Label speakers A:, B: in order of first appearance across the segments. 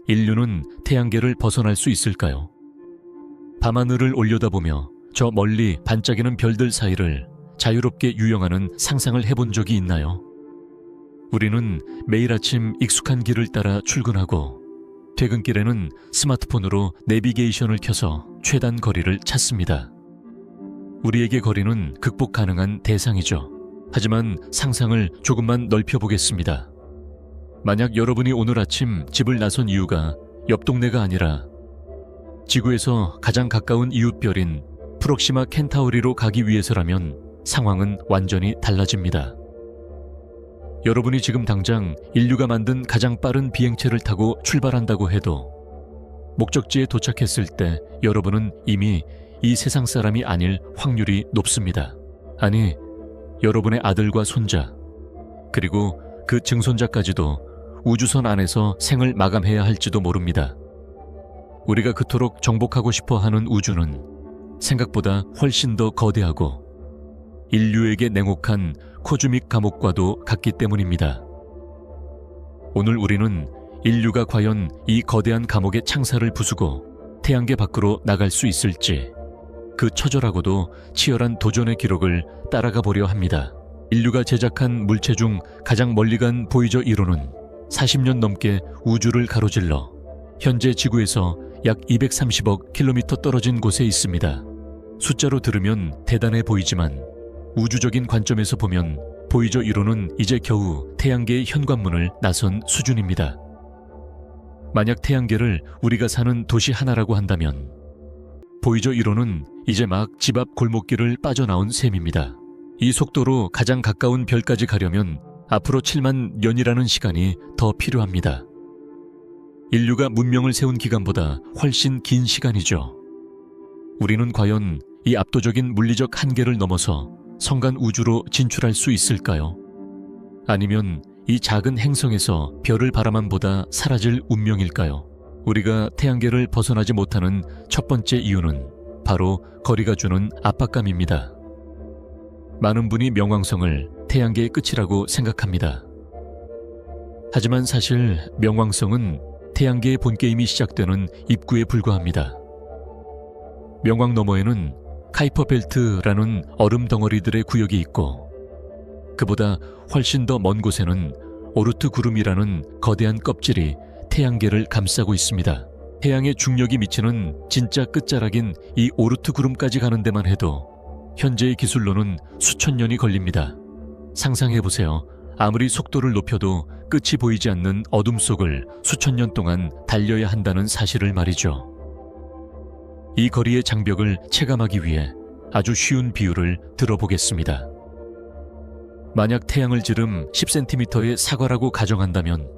A: 인류는 태양계를 벗어날 수 있을까요? 밤하늘을 올려다보며 저 멀리 반짝이는 별들 사이를 자유롭게 유영하는 상상을 해본 적이 있나요? 우리는 매일 아침 익숙한 길을 따라 출근하고 퇴근길에는 스마트폰으로 내비게이션을 켜서 최단 거리를 찾습니다. 우리에게 거리는 극복 가능한 대상이죠. 하지만 상상을 조금만 넓혀보겠습니다. 만약 여러분이 오늘 아침 집을 나선 이유가 옆 동네가 아니라 지구에서 가장 가까운 이웃별인 프록시마 켄타우리로 가기 위해서라면 상황은 완전히 달라집니다. 여러분이 지금 당장 인류가 만든 가장 빠른 비행체를 타고 출발한다고 해도 목적지에 도착했을 때 여러분은 이미 이 세상 사람이 아닐 확률이 높습니다. 아니, 여러분의 아들과 손자, 그리고 그 증손자까지도 우주선 안에서 생을 마감해야 할지도 모릅니다. 우리가 그토록 정복하고 싶어 하는 우주는 생각보다 훨씬 더 거대하고 인류에게 냉혹한 코즈믹 감옥과도 같기 때문입니다. 오늘 우리는 인류가 과연 이 거대한 감옥의 창살을 부수고 태양계 밖으로 나갈 수 있을지 그 처절하고도 치열한 도전의 기록을 따라가 보려 합니다. 인류가 제작한 물체 중 가장 멀리 간 보이저 1호는 40년 넘게 우주를 가로질러 현재 지구에서 약 230억 킬로미터 떨어진 곳에 있습니다. 숫자로 들으면 대단해 보이지만 우주적인 관점에서 보면 보이저 1호는 이제 겨우 태양계의 현관문을 나선 수준입니다. 만약 태양계를 우리가 사는 도시 하나라고 한다면 보이저 1호는 이제 막 집 앞 골목길을 빠져나온 셈입니다. 이 속도로 가장 가까운 별까지 가려면 앞으로 7만 년이라는 시간이 더 필요합니다. 인류가 문명을 세운 기간보다 훨씬 긴 시간이죠. 우리는 과연 이 압도적인 물리적 한계를 넘어서 성간 우주로 진출할 수 있을까요? 아니면 이 작은 행성에서 별을 바라만 보다 사라질 운명일까요? 우리가 태양계를 벗어나지 못하는 첫 번째 이유는 바로 거리가 주는 압박감입니다. 많은 분이 명왕성을 태양계의 끝이라고 생각합니다. 하지만 사실 명왕성은 태양계의 본게임이 시작되는 입구에 불과합니다. 명왕 너머에는 카이퍼 벨트라는 얼음 덩어리들의 구역이 있고 그보다 훨씬 더 먼 곳에는 오르트 구름이라는 거대한 껍질이 태양계를 감싸고 있습니다. 태양의 중력이 미치는 진짜 끝자락인 이 오르트 구름까지 가는 데만 해도 현재의 기술로는 수천 년이 걸립니다. 상상해보세요. 아무리 속도를 높여도 끝이 보이지 않는 어둠 속을 수천 년 동안 달려야 한다는 사실을 말이죠. 이 거리의 장벽을 체감하기 위해 아주 쉬운 비유를 들어보겠습니다. 만약 태양을 지름 10cm의 사과라고 가정한다면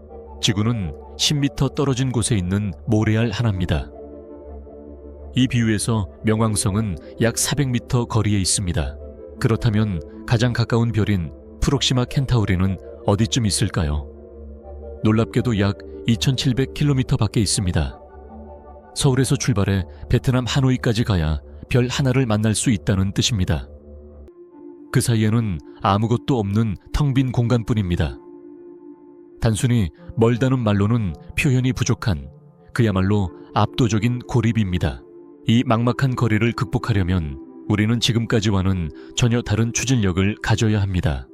A: 지구는 10m 떨어진 곳에 있는 모래알 하나입니다. 이 비유에서 명왕성은 약 400m 거리에 있습니다. 그렇다면 가장 가까운 별인 프록시마 켄타우리는 어디쯤 있을까요? 놀랍게도 약 2700km 밖에 있습니다. 서울에서 출발해 베트남 하노이까지 가야 별 하나를 만날 수 있다는 뜻입니다. 그 사이에는 아무것도 없는 텅 빈 공간뿐입니다. 단순히 멀다는 말로는 표현이 부족한 그야말로 압도적인 고립입니다. 이 막막한 거리를 극복하려면 우리는 지금까지와는 전혀 다른 추진력을 가져야 합니다.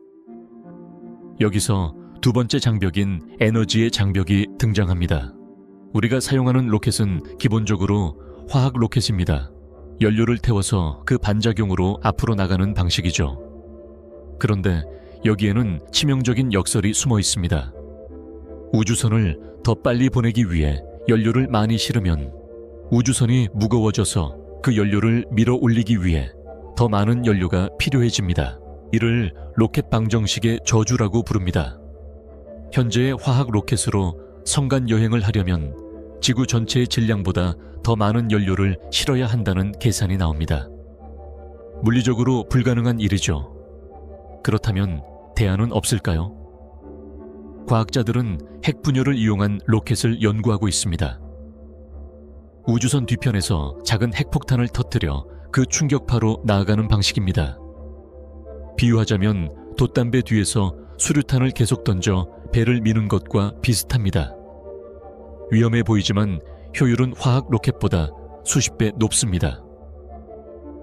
A: 여기서 두 번째 장벽인 에너지의 장벽이 등장합니다. 우리가 사용하는 로켓은 기본적으로 화학 로켓입니다. 연료를 태워서 그 반작용으로 앞으로 나가는 방식이죠. 그런데 여기에는 치명적인 역설이 숨어 있습니다. 우주선을 더 빨리 보내기 위해 연료를 많이 실으면 우주선이 무거워져서 그 연료를 밀어 올리기 위해 더 많은 연료가 필요해집니다. 이를 로켓 방정식의 저주라고 부릅니다. 현재의 화학 로켓으로 성간 여행을 하려면 지구 전체의 질량보다 더 많은 연료를 실어야 한다는 계산이 나옵니다. 물리적으로 불가능한 일이죠. 그렇다면 대안은 없을까요? 과학자들은 핵 분열을 이용한 로켓을 연구하고 있습니다. 우주선 뒤편에서 작은 핵폭탄을 터뜨려 그 충격파로 나아가는 방식입니다. 비유하자면 돛담배 뒤에서 수류탄을 계속 던져 배를 미는 것과 비슷합니다. 위험해 보이지만 효율은 화학 로켓보다 수십 배 높습니다.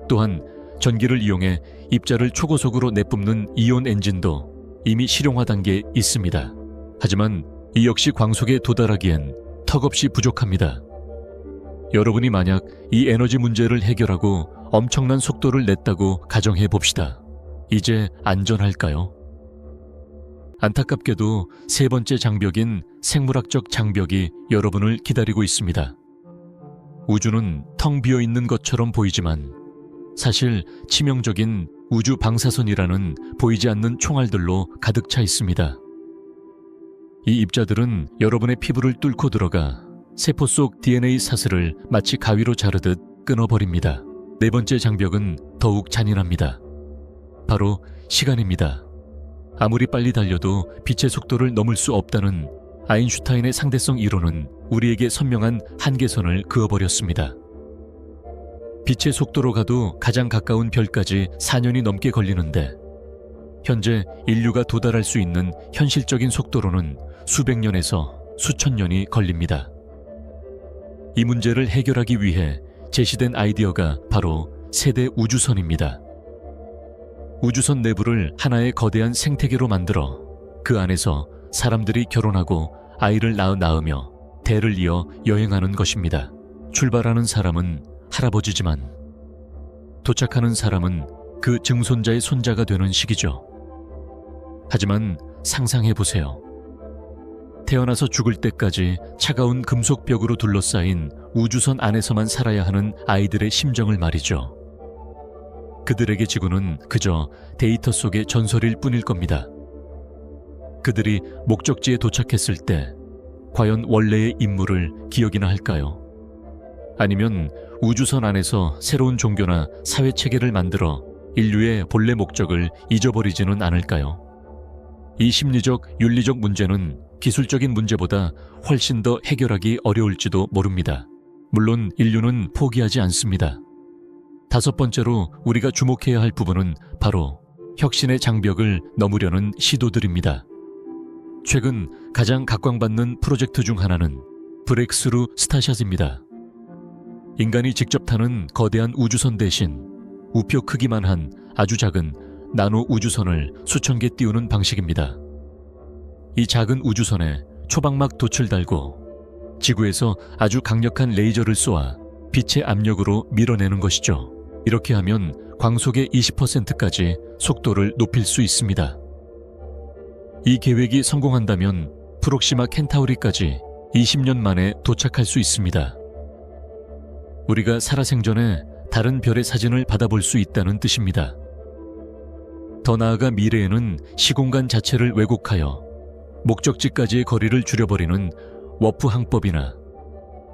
A: 또한 전기를 이용해 입자를 초고속으로 내뿜는 이온 엔진도 이미 실용화 단계에 있습니다. 하지만 이 역시 광속에 도달하기엔 턱없이 부족합니다. 여러분이 만약 이 에너지 문제를 해결하고 엄청난 속도를 냈다고 가정해 봅시다. 이제 안전할까요? 안타깝게도 세 번째 장벽인 생물학적 장벽이 여러분을 기다리고 있습니다. 우주는 텅 비어 있는 것처럼 보이지만 사실 치명적인 우주 방사선이라는 보이지 않는 총알들로 가득 차 있습니다. 이 입자들은 여러분의 피부를 뚫고 들어가 세포 속 DNA 사슬을 마치 가위로 자르듯 끊어버립니다. 네 번째 장벽은 더욱 잔인합니다. 바로 시간입니다. 아무리 빨리 달려도 빛의 속도를 넘을 수 없다는 아인슈타인의 상대성 이론은 우리에게 선명한 한계선을 그어버렸습니다. 빛의 속도로 가도 가장 가까운 별까지 4년이 넘게 걸리는데 현재 인류가 도달할 수 있는 현실적인 속도로는 수백 년에서 수천 년이 걸립니다. 이 문제를 해결하기 위해 제시된 아이디어가 바로 세대 우주선입니다. 우주선 내부를 하나의 거대한 생태계로 만들어 그 안에서 사람들이 결혼하고 아이를 낳으며 대를 이어 여행하는 것입니다. 출발하는 사람은 할아버지지만 도착하는 사람은 그 증손자의 손자가 되는 시기죠. 하지만 상상해보세요. 태어나서 죽을 때까지 차가운 금속벽으로 둘러싸인 우주선 안에서만 살아야 하는 아이들의 심정을 말이죠. 그들에게 지구는 그저 데이터 속의 전설일 뿐일 겁니다. 그들이 목적지에 도착했을 때 과연 원래의 인물을 기억이나 할까요? 아니면 우주선 안에서 새로운 종교나 사회체계를 만들어 인류의 본래 목적을 잊어버리지는 않을까요? 이 심리적, 윤리적 문제는 기술적인 문제보다 훨씬 더 해결하기 어려울지도 모릅니다. 물론 인류는 포기하지 않습니다. 다섯 번째로 우리가 주목해야 할 부분은 바로 혁신의 장벽을 넘으려는 시도들입니다. 최근 가장 각광받는 프로젝트 중 하나는 브렉스루 스타샷입니다. 인간이 직접 타는 거대한 우주선 대신 우표 크기만 한 아주 작은 나노 우주선을 수천 개 띄우는 방식입니다. 이 작은 우주선에 초박막 돛을 달고 지구에서 아주 강력한 레이저를 쏘아 빛의 압력으로 밀어내는 것이죠. 이렇게 하면 광속의 20%까지 속도를 높일 수 있습니다. 이 계획이 성공한다면 프록시마 켄타우리까지 20년 만에 도착할 수 있습니다. 우리가 살아생전에 다른 별의 사진을 받아볼 수 있다는 뜻입니다. 더 나아가 미래에는 시공간 자체를 왜곡하여 목적지까지의 거리를 줄여버리는 워프 항법이나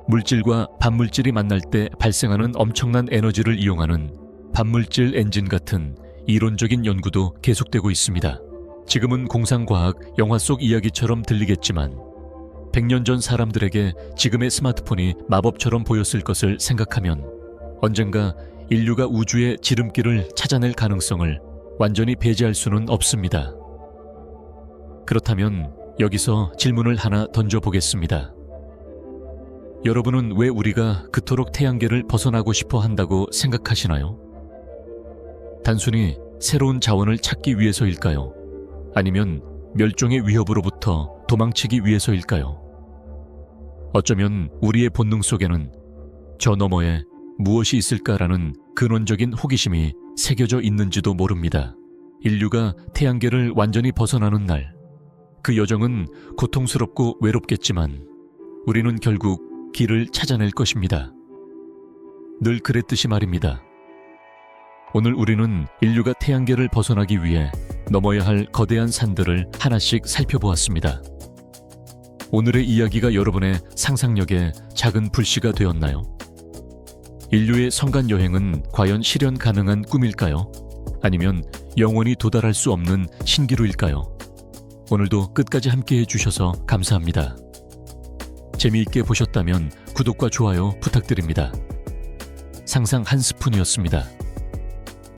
A: 물질과 반물질이 만날 때 발생하는 엄청난 에너지를 이용하는 반물질 엔진 같은 이론적인 연구도 계속되고 있습니다. 지금은 공상과학 영화 속 이야기처럼 들리겠지만 100년 전 사람들에게 지금의 스마트폰이 마법처럼 보였을 것을 생각하면 언젠가 인류가 우주의 지름길을 찾아낼 가능성을 완전히 배제할 수는 없습니다. 그렇다면 여기서 질문을 하나 던져보겠습니다. 여러분은 왜 우리가 그토록 태양계를 벗어나고 싶어 한다고 생각하시나요? 단순히 새로운 자원을 찾기 위해서일까요? 아니면 멸종의 위협으로부터 도망치기 위해서일까요? 어쩌면 우리의 본능 속에는 저 너머에 무엇이 있을까라는 근원적인 호기심이 새겨져 있는지도 모릅니다. 인류가 태양계를 완전히 벗어나는 날, 그 여정은 고통스럽고 외롭겠지만 우리는 결국 길을 찾아낼 것입니다. 늘 그랬듯이 말입니다. 오늘 우리는 인류가 태양계를 벗어나기 위해 넘어야 할 거대한 산들을 하나씩 살펴보았습니다. 오늘의 이야기가 여러분의 상상력에 작은 불씨가 되었나요? 인류의 성간 여행은 과연 실현 가능한 꿈일까요? 아니면 영원히 도달할 수 없는 신기루일까요? 오늘도 끝까지 함께해 주셔서 감사합니다. 재미있게 보셨다면 구독과 좋아요 부탁드립니다. 상상 한 스푼이었습니다.